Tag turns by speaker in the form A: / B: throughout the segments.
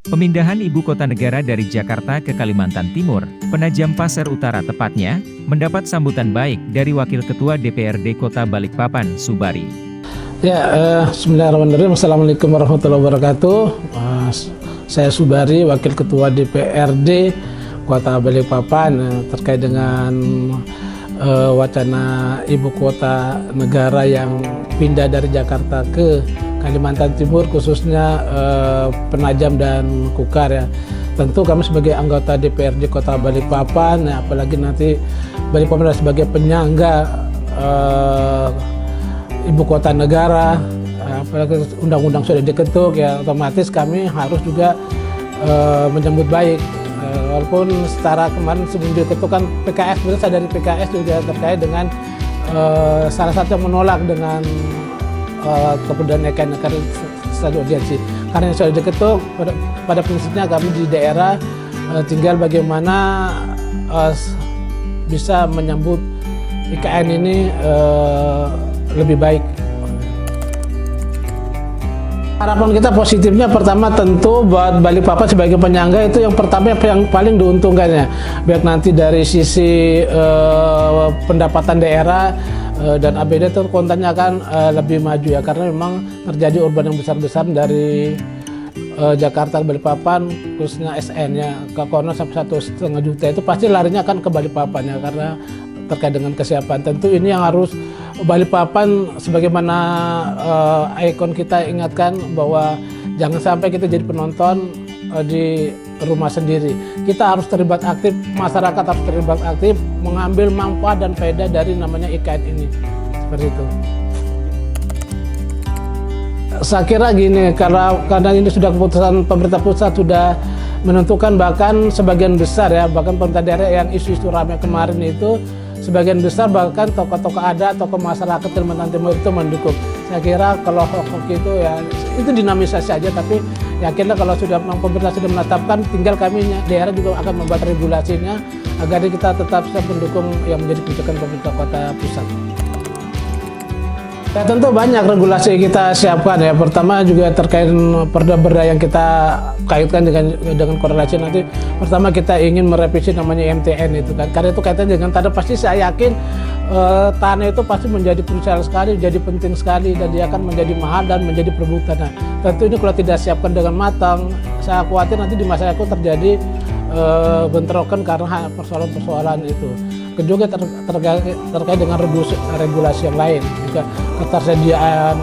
A: Pemindahan ibu kota negara dari Jakarta ke Kalimantan Timur, Penajam Pasir Utara tepatnya, mendapat sambutan baik dari Wakil Ketua DPRD Kota Balikpapan, Subari.
B: Ya, bismillahirrahmanirrahim. Assalamualaikum warahmatullahi wabarakatuh. Saya Subari, Wakil Ketua DPRD Kota Balikpapan, terkait dengan wacana ibu kota negara yang pindah dari Jakarta ke Kalimantan Timur, khususnya Penajam dan Kukar ya. Tentu kami sebagai anggota DPRD Kota Balikpapan, ya, apalagi nanti Balikpapan sebagai penyangga ibu kota negara, apalagi undang-undang sudah diketuk ya, otomatis kami harus juga menyambut baik. Walaupun secara kemarin sebelum diketuk kan PKS, benar saya dari PKS juga terkait dengan salah satu yang menolak dengan kemudian naikkan stadion audiensi. Karena yang sudah diketuk, pada prinsipnya kami di daerah tinggal bagaimana bisa menyambut IKN ini lebih baik. Harapan kita positifnya pertama tentu buat Balikpapan sebagai penyangga itu yang pertama yang paling diuntungkannya. Baik nanti dari sisi pendapatan daerah dan APBD itu kontennya akan lebih maju ya, karena memang terjadi urban yang besar-besar dari Jakarta ke Balikpapan, khususnya SN-nya ke Kono sampai 1,5 juta itu pasti larinya akan ke Balikpapan ya, karena terkait dengan kesiapan. Tentu ini yang harus Balikpapan sebagaimana ikon kita ingatkan bahwa jangan sampai kita jadi penonton di rumah sendiri. Kita harus terlibat aktif, masyarakat harus terlibat aktif mengambil manfaat dan faedah dari namanya IKN ini. Seperti itu. Saya kira gini, karena ini sudah keputusan pemerintah pusat sudah menentukan, bahkan sebagian besar ya, bahkan pemerintah daerah yang isu-isu ramai kemarin itu sebagian besar bahkan tokoh-tokoh adat, tokoh masyarakat Kalimantan Timur itu mendukung. Saya kira kalau hoax itu ya itu dinamisasi saja, tapi yakinlah kalau sudah pemerintah sudah menetapkan, tinggal kami daerah juga akan membuat regulasinya agar kita tetap bisa mendukung yang menjadi kebijakan pemerintah kota pusat. Ya, tentu banyak regulasi kita siapkan ya. Pertama juga terkait perda-perda yang kita kaitkan dengan korelasi nanti. Pertama kita ingin merevisi namanya MTN itu kan. Karena itu kaitannya dengan tanah, pasti saya yakin tanah itu pasti menjadi krusial sekali, jadi penting sekali, dan dia akan menjadi mahal dan menjadi perebutan. Nah, tentu ini kalau tidak siapkan dengan matang, saya khawatir nanti di masa itu terjadi bentrokan karena persoalan-persoalan itu. Kedua terkait dengan regulasi yang lain, juga ketersediaan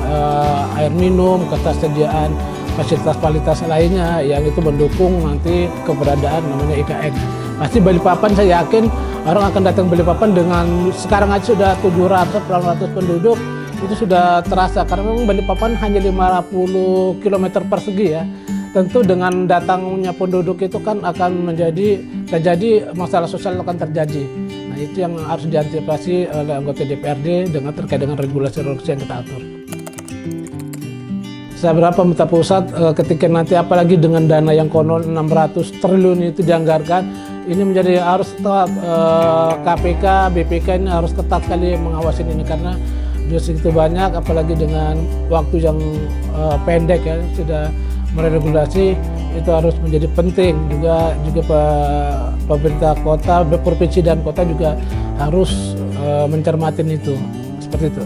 B: air minum, ketersediaan fasilitas lainnya yang itu mendukung nanti keberadaan namanya IKN. Pasti Balikpapan saya yakin orang akan datang Balikpapan dengan sekarang aja sudah 700-800 penduduk, itu sudah terasa karena memang Balikpapan hanya 50 km persegi ya. Tentu dengan datangnya penduduk itu kan akan terjadi masalah sosial akan terjadi. Nah, itu yang harus diantisipasi oleh anggota DPRD dengan terkait dengan regulasi-regulasi yang kita atur. Saya berapa pemerintah pusat ketika nanti apalagi dengan dana yang konon 600 triliun itu dianggarkan, ini menjadi harus tetap KPK, BPK ini harus ketat sekali mengawasi ini karena segitu banyak, apalagi dengan waktu yang pendek ya sudah meregulasi, itu harus menjadi penting. Juga pemerintah kota, provinsi dan kota juga harus mencermatin itu, seperti itu.